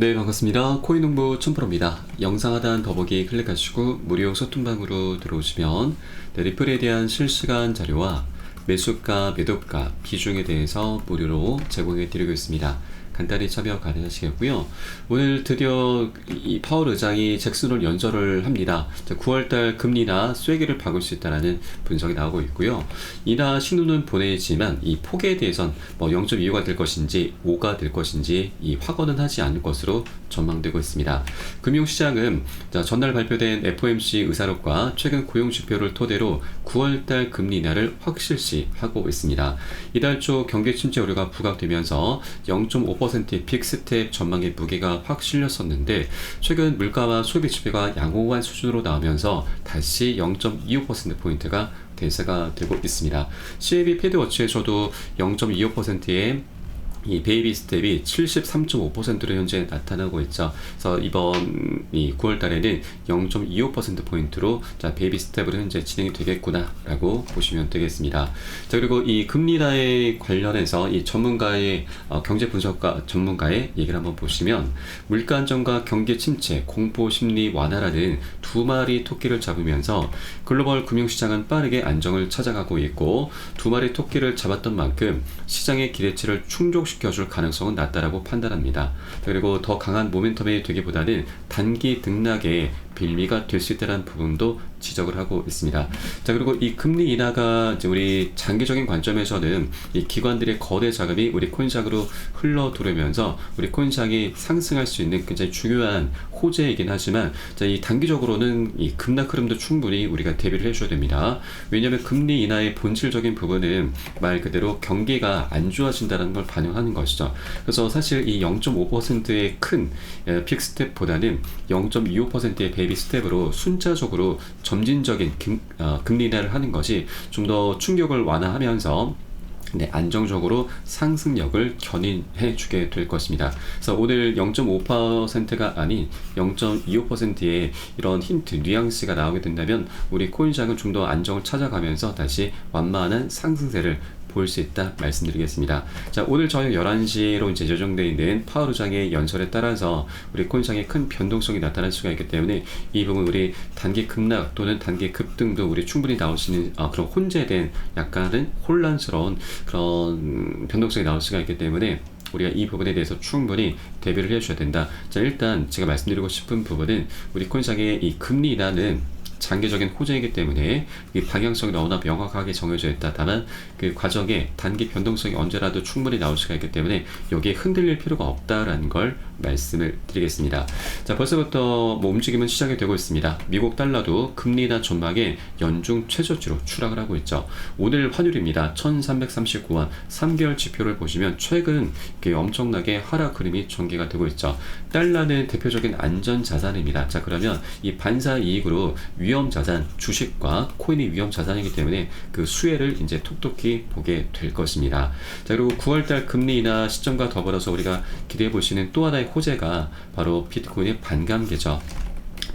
네, 반갑습니다. 코인홍보 춘프로입니다. 영상 하단 더보기 클릭하시고 무료 소통방으로 들어오시면 리플에 대한 실시간 자료와 매수가, 매도가, 비중에 대해서 무료로 제공해 드리고 있습니다. 간단히 참여 가능하시겠고요. 오늘 드디어 이 파월 의장이 잭슨홀 연설을 합니다. 9월달 금리나 쐐기를 박을 수 있다는 분석이 나오고 있고요. 이나 신호는 보내지만 이 폭에 대해선 0.25가 될 것인지 5가 될 것인지 이 확언은 하지 않을 것으로 전망되고 있습니다. 금융시장은 전날 발표된 FOMC 의사록과 최근 고용지표를 토대로 9월달 금리 인하를 확실시하고 있습니다. 이달 초 경기 침체 우려가 부각되면서 0.5%의 빅스텝 전망의 무게가 확 실렸었는데 최근 물가와 소비 지표가 양호한 수준으로 나오면서 다시 0.25%포인트가 대세가 되고 있습니다. CAB 패드워치에서도 0.25%의 이 베이비 스텝이 73.5%로 현재 나타나고 있죠. 그래서 이번 이 9월 달에는 0.25%포인트로 베이비 스텝으로 현재 진행이 되겠구나라고 보시면 되겠습니다. 자, 그리고 이 금리 인하에 관련해서 이 전문가의 경제 분석가 전문가의 얘기를 한번 보시면 물가 안정과 경기 침체, 공포 심리 완화라는 두 마리 토끼를 잡으면서 글로벌 금융시장은 빠르게 안정을 찾아가고 있고 두 마리 토끼를 잡았던 만큼 시장의 기대치를 시켜줄 가능성은 낮다라고 판단합니다. 그리고 더 강한 모멘텀이 되기보다는 단기 등락의 빌미가 될 수 있다는 부분도 지적을 하고 있습니다. 자, 그리고 이 금리 인하가 이제 우리 장기적인 관점에서는 이 기관들의 거대 자금이 우리 코인시장으로 흘러 들어오면서 우리 코인시장이 상승할 수 있는 굉장히 중요한 호재이긴 하지만 자, 이 단기적으로는 이 급락 흐름도 충분히 우리가 대비를 해줘야 됩니다. 왜냐하면 금리 인하의 본질적인 부분은 말 그대로 경기가 안 좋아진다는 걸 반영하는 것이죠. 그래서 사실 이 0.5%의 큰 픽스텝보다는 0.25%의 베이비 스텝으로 순차적으로 점진적인 금리 인하를 하는 것이 좀 더 충격을 완화하면서 안정적으로 상승력을 견인해 주게 될 것입니다. 그래서 오늘 0.5%가 아닌 0.25%의 이런 힌트, 뉘앙스가 나오게 된다면 우리 코인시장은 좀 더 안정을 찾아가면서 다시 완만한 상승세를 볼 수 있다 말씀드리겠습니다. 자, 오늘 저녁 11시로 이제 예정되어 있는 파월 의장의 연설에 따라서 우리 코인시장에 큰 변동성이 나타날 수가 있기 때문에 이 부분 우리 단기 급락 또는 단기 급등도 우리 충분히 나올 수 있는 그런 혼재된 약간은 혼란스러운 그런 변동성이 나올 수가 있기 때문에 우리가 이 부분에 대해서 충분히 대비를 해줘야 된다. 자, 일단 제가 말씀드리고 싶은 부분은 우리 코인시장의 이 금리 인하는 장기적인 호재이기 때문에 이 방향성이 너무나 명확하게 정해져 있다. 다만 그 과정에 단기 변동성이 언제라도 충분히 나올 수가 있기 때문에 여기에 흔들릴 필요가 없다라는 걸 말씀을 드리겠습니다. 자, 벌써부터 움직임은 시작이 되고 있습니다. 미국 달러도 금리 인하 전망에 연중 최저치로 추락을 하고 있죠. 오늘 환율입니다. 1339원 3개월 지표를 보시면 최근 엄청나게 하락 흐름이 전개가 되고 있죠. 달러는 대표적인 안전 자산입니다. 자, 그러면 이 반사 이익으로 위험 자산, 주식과 코인이 위험 자산이기 때문에 그 수혜를 이제 톡톡히 보게 될 것입니다. 자, 그리고 9월달 금리 인하 시점과 더불어서 우리가 기대해 보시는 또 하나의 호재가 바로 비트코인의 반감기죠.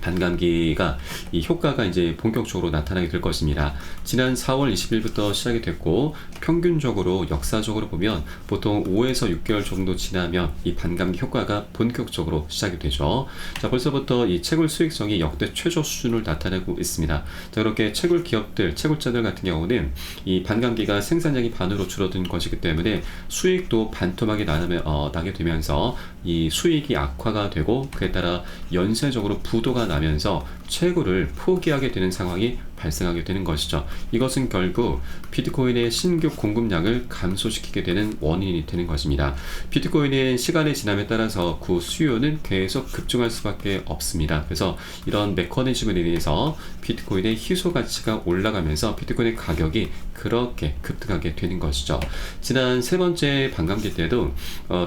반감기가 이 효과가 이제 본격적으로 나타나게 될 것입니다. 지난 4월 20일부터 시작이 됐고 평균적으로 역사적으로 보면 보통 5에서 6개월 정도 지나면 이 반감기 효과가 본격적으로 시작이 되죠. 자, 벌써부터 이 채굴 수익성이 역대 최저 수준을 나타내고 있습니다. 자, 그렇게 채굴 기업들, 채굴자들 같은 경우는 이 반감기가 생산량이 반으로 줄어든 것이기 때문에 수익도 반토막이 나게 되면서 이 수익이 악화가 되고 그에 따라 연쇄적으로 부도가 나면서 채굴을 포기하게 되는 상황이 발생하게 되는 것이죠. 이것은 결국 비트코인의 신규 공급량을 감소시키게 되는 원인이 되는 것입니다. 비트코인은 시간의 지남에 따라서 그 수요는 계속 급증할 수밖에 없습니다. 그래서 이런 메커니즘에 의해서 비트코인의 희소 가치가 올라가면서 비트코인의 가격이 그렇게 급등하게 되는 것이죠. 지난 세 번째 반감기 때도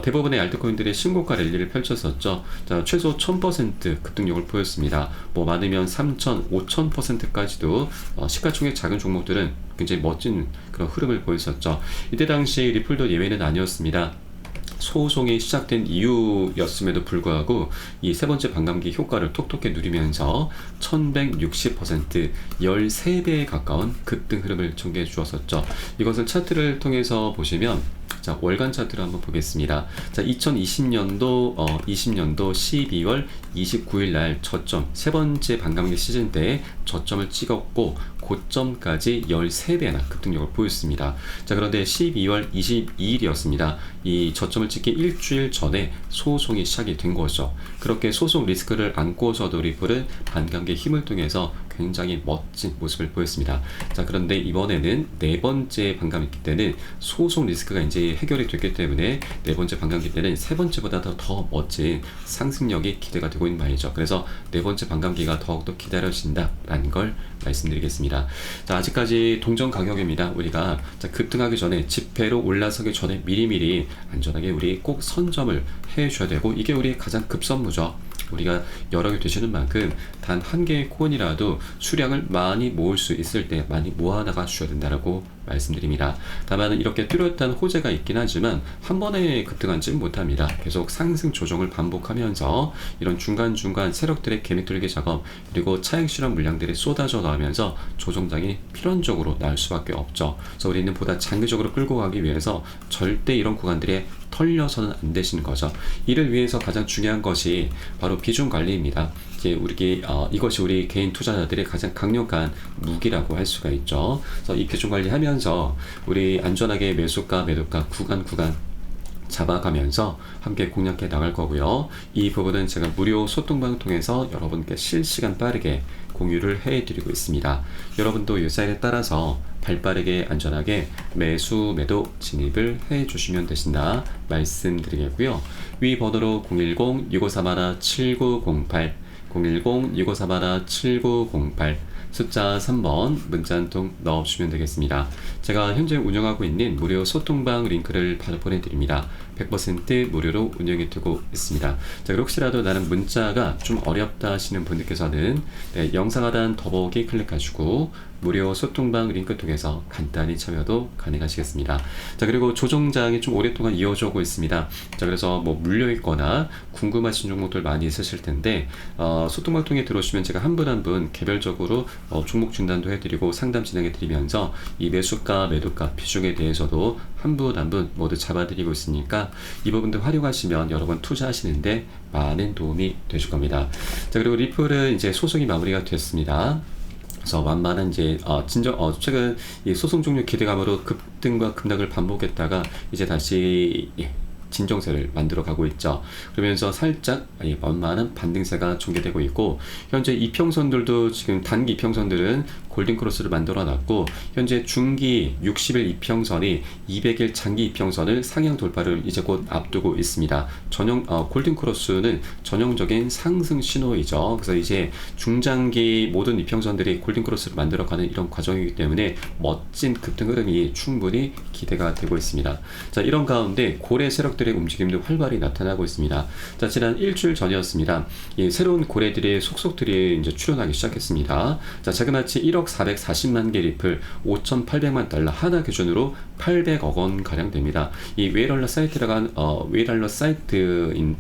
대부분의 알트코인들이 신고가 랠리를 펼쳤었죠. 자, 최소 1000% 급등력을 보였습니다. 많으면 3000, 5000%까지도 시가총액 작은 종목들은 굉장히 멋진 그런 흐름을 보였었죠. 이때 당시 리플도 예외는 아니었습니다. 소송이 시작된 이유였음에도 불구하고 이 세 번째 반감기 효과를 톡톡히 누리면서 1160% 13배에 가까운 급등 흐름을 전개해 주었었죠. 이것을 차트를 통해서 보시면 자, 월간 차트를 한번 보겠습니다. 자, 2020년도 20년도 12월 29일 날 저점 세 번째 반감기 시즌 때 저점을 찍었고 고점까지 13배나 급등력을 보였습니다. 자, 그런데 12월 22일이었습니다. 이 저점을 찍기 일주일 전에 소송이 시작이 된 거죠. 그렇게 소송 리스크를 안고서도 리플은 반감기의 힘을 통해서 굉장히 멋진 모습을 보였습니다. 자, 그런데 이번에는 네 번째 반감기 때는 소송 리스크가 이제 해결이 됐기 때문에 네 번째 반감기 때는 세 번째보다 더 멋진 상승력이 기대가 되고 있는 말이죠. 그래서 네 번째 반감기가 더욱더 기다려진다라는 걸 말씀드리겠습니다. 자, 아직까지 동전 가격입니다. 우리가 자, 급등하기 전에 지폐로 올라서기 전에 미리미리 안전하게 우리 꼭 선점을 해줘야 되고 이게 우리 가장 급선무죠. 우리가 여러 개 되시는 만큼 단 한 개의 코인이라도 수량을 많이 모을 수 있을 때 많이 모아나가 주셔야 된다라고 말씀드립니다. 다만 이렇게 뚜렷한 호재가 있긴 하지만 한 번에 급등하지는 못합니다. 계속 상승 조정을 반복하면서 이런 중간중간 세력들의 개미뚫기 작업 그리고 차익 실현 물량들이 쏟아져 나오면서 조정장이 필연적으로 나올 수밖에 없죠. 그래서 우리는 보다 장기적으로 끌고 가기 위해서 절대 이런 구간들에 털려서는 안 되시는 거죠. 이를 위해서 가장 중요한 것이 바로 비중 관리입니다. 이것이 우리 개인 투자자들의 가장 강력한 무기라고 할 수가 있죠. 그래서 이 비중 관리하면서 우리 안전하게 매수가, 매도가 구간 잡아가면서 함께 공략해 나갈 거고요. 이 부분은 제가 무료 소통방 통해서 여러분께 실시간 빠르게 공유를 해드리고 있습니다. 여러분도 이 사인에 따라서 발빠르게 안전하게 매수, 매도 진입을 해주시면 되신다 말씀드리겠고요. 위 번호로 010-6531-7908 010-6531-7908 숫자 3번 문자 한 통 넣어주시면 되겠습니다. 제가 현재 운영하고 있는 무료 소통방 링크를 바로 보내드립니다. 100% 무료로 운영해두고 있습니다. 자, 그리고 혹시라도 나는 문자가 좀 어렵다 하시는 분들께서는 영상 하단 더보기 클릭하시고 무료 소통방 링크 통해서 간단히 참여도 가능하시겠습니다. 자, 그리고 조정장이 좀 오랫동안 이어져 오고 있습니다. 자, 그래서 뭐 물려있거나 궁금하신 종목들 많이 있으실 텐데 소통방 통해 들어오시면 제가 한 분 한 분 개별적으로 종목 진단도 해드리고 상담 진행해드리면서 이 매수가, 매도가, 비중에 대해서도 한 분 한 분 모두 잡아드리고 있으니까 이 부분도 활용하시면 여러분 투자하시는데 많은 도움이 되실 겁니다. 자, 그리고 리플은 이제 소송이 마무리가 됐습니다. 그래서 완만한 이제 최근 이 소송 종료 기대감으로 급등과 급락을 반복했다가 이제 다시 진정세를 만들어 가고 있죠. 그러면서 살짝 완만한 반등세가 전개되고 있고 현재 이평선들도 지금 단기 이평선들은 골든크로스를 만들어 놨고 현재 중기 60일 이평선이 200일 장기 이평선을 상향 돌파를 이제 곧 앞두고 있습니다. 골든크로스는 전형적인 상승 신호이죠. 그래서 이제 중장기 모든 이평선들이 골든크로스를 만들어가는 이런 과정이기 때문에 멋진 급등 흐름이 충분히 기대가 되고 있습니다. 자, 이런 가운데 고래 세력들의 움직임도 활발히 나타나고 있습니다. 자, 지난 일주일 전이었습니다. 새로운 고래들의 속속들이 이제 출현하기 시작했습니다. 자, 자그마치 1억 440만 개 리플 5,800만 달러 하나 기준으로 800억 원 가량 됩니다. 이 웨이럴러 사이트인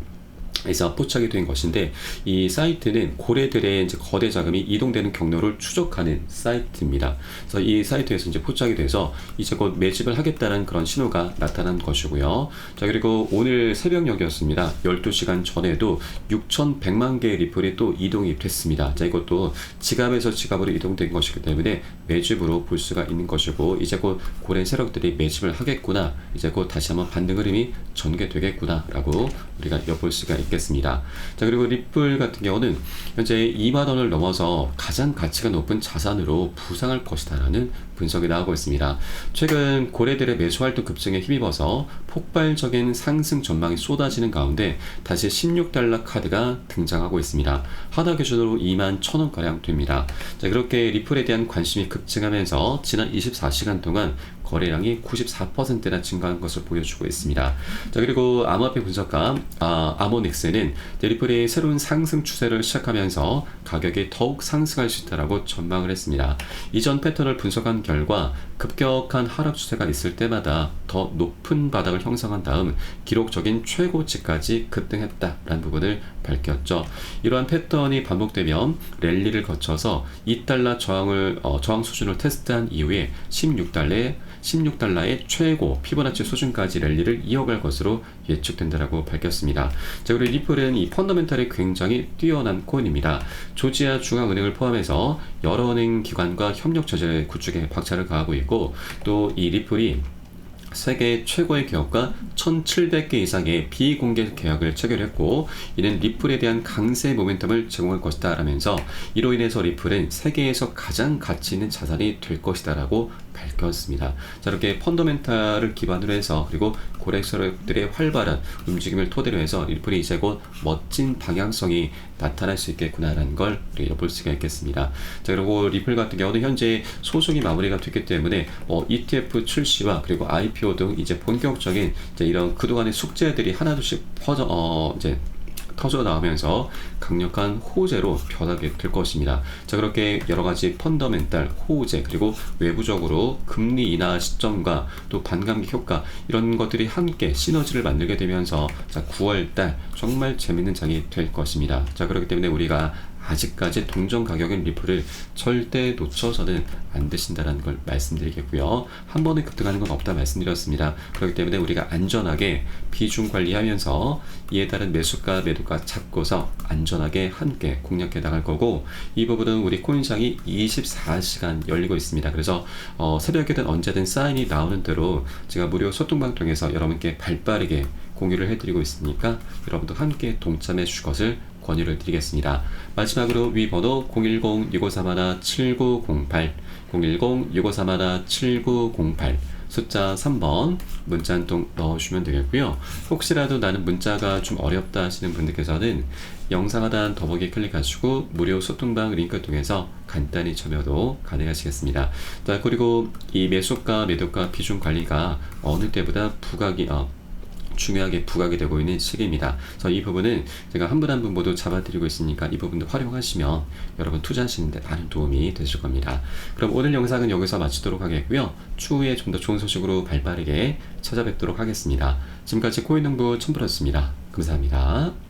에서 포착이 된 것인데 이 사이트는 고래들의 이제 거대 자금이 이동되는 경로를 추적하는 사이트입니다. 그래서 이 사이트에서 이제 포착이 돼서 이제 곧 매집을 하겠다는 그런 신호가 나타난 것이고요. 자, 그리고 오늘 새벽녘이었습니다. 12시간 전에도 6,100만 개의 리플이 또 이동이 됐습니다. 자, 이것도 지갑에서 지갑으로 이동된 것이기 때문에 매집으로 볼 수가 있는 것이고 이제 곧 고래 세력들이 매집을 하겠구나. 이제 곧 다시 한번 반등 흐름이 전개되겠구나 라고 우리가 엿볼 수가 있겠습니다. 자, 그리고 리플 같은 경우는 현재 2만원을 넘어서 가장 가치가 높은 자산으로 부상할 것이다 라는 분석이 나오고 있습니다. 최근 고래들의 매수 활동 급증에 힘입어서 폭발적인 상승 전망이 쏟아지는 가운데 다시 16달러 카드가 등장하고 있습니다. 하나 기준으로 21,000원가량 됩니다. 자, 그렇게 리플에 대한 관심이 급증하면서 지난 24시간 동안 거래량이 94%나 증가한 것을 보여주고 있습니다. 자, 그리고 암호화폐 분석가 아모닉스는 리플의 새로운 상승 추세를 시작하면서 가격이 더욱 상승할 수 있다라고 전망을 했습니다. 이전 패턴을 분석한 결과 급격한 하락 추세가 있을 때마다 더 높은 바닥을 형성한 다음 기록적인 최고치까지 급등했다라는 부분을 밝혔죠. 이러한 패턴이 반복되면 랠리를 거쳐서 2달러 저항 수준을 테스트한 이후에 16달러의 최고 피보나치 수준까지 랠리를 이어갈 것으로 예측된다라고 밝혔습니다. 자, 그리고 리플은 이 펀더멘탈이 굉장히 뛰어난 코인입니다. 조지아 중앙은행을 포함해서 여러 은행 기관과 협력 체제 구축에 박차를 가하고 있고, 또 이 리플이 세계 최고의 기업과 1,700개 이상의 비공개 계약을 체결했고, 이는 리플에 대한 강세 모멘텀을 제공할 것이다 라면서 이로 인해서 리플은 세계에서 가장 가치 있는 자산이 될 것이다 라고 밝혔습니다. 자, 이렇게 펀더멘탈을 기반으로 해서, 그리고 고래서들의 활발한 움직임을 토대로 해서 리플이 이제 곧 멋진 방향성이 나타날 수 있겠구나라는 걸 우리가 볼 수가 있겠습니다. 자, 그리고 리플 같은 경우는 현재 소송이 마무리가 됐기 때문에 ETF 출시와 그리고 IPO 등 이제 본격적인 이제 이런 그동안의 숙제들이 하나둘씩 터져 나오면서 강력한 호재로 변하게 될 것입니다. 자, 그렇게 여러 가지 펀더멘탈, 호재, 그리고 외부적으로 금리 인하 시점과 또 반감기 효과, 이런 것들이 함께 시너지를 만들게 되면서 자, 9월달 정말 재밌는 장이 될 것입니다. 자, 그렇기 때문에 우리가 아직까지 동전 가격인 리플을 절대 놓쳐서는 안 되신다는 걸 말씀드리겠고요. 한 번에 급등하는 건 없다 말씀드렸습니다. 그렇기 때문에 우리가 안전하게 비중 관리하면서 이에 따른 매수가 매도가 잡고서 안전하게 함께 공략해 나갈 거고, 이 부분은 우리 코인장이 24시간 열리고 있습니다. 그래서 새벽이든 언제든 사인이 나오는 대로 제가 무료 소통방 통해서 여러분께 발빠르게 공유를 해드리고 있으니까 여러분도 함께 동참해 주실 것을 권유를 드리겠습니다. 마지막으로 위 번호 010-6531-7908 010-6531-7908 숫자 3번 문자 한 통 넣어주시면 되겠고요. 혹시라도 나는 문자가 좀 어렵다 하시는 분들께서는 영상 하단 더보기 클릭하시고 무료 소통방 링크 통해서 간단히 참여도 가능하시겠습니다. 자, 그리고 이 매수가 매도가 비중 관리가 어느 때보다 중요하게 부각이 되고 있는 시기입니다. 그래서 이 부분은 제가 한 분 한 분 모두 잡아드리고 있으니까 이 부분도 활용하시면 여러분 투자하시는데 많은 도움이 되실 겁니다. 그럼 오늘 영상은 여기서 마치도록 하겠고요. 추후에 좀 더 좋은 소식으로 발빠르게 찾아뵙도록 하겠습니다. 지금까지 코인농부 첨프였습니다. 감사합니다.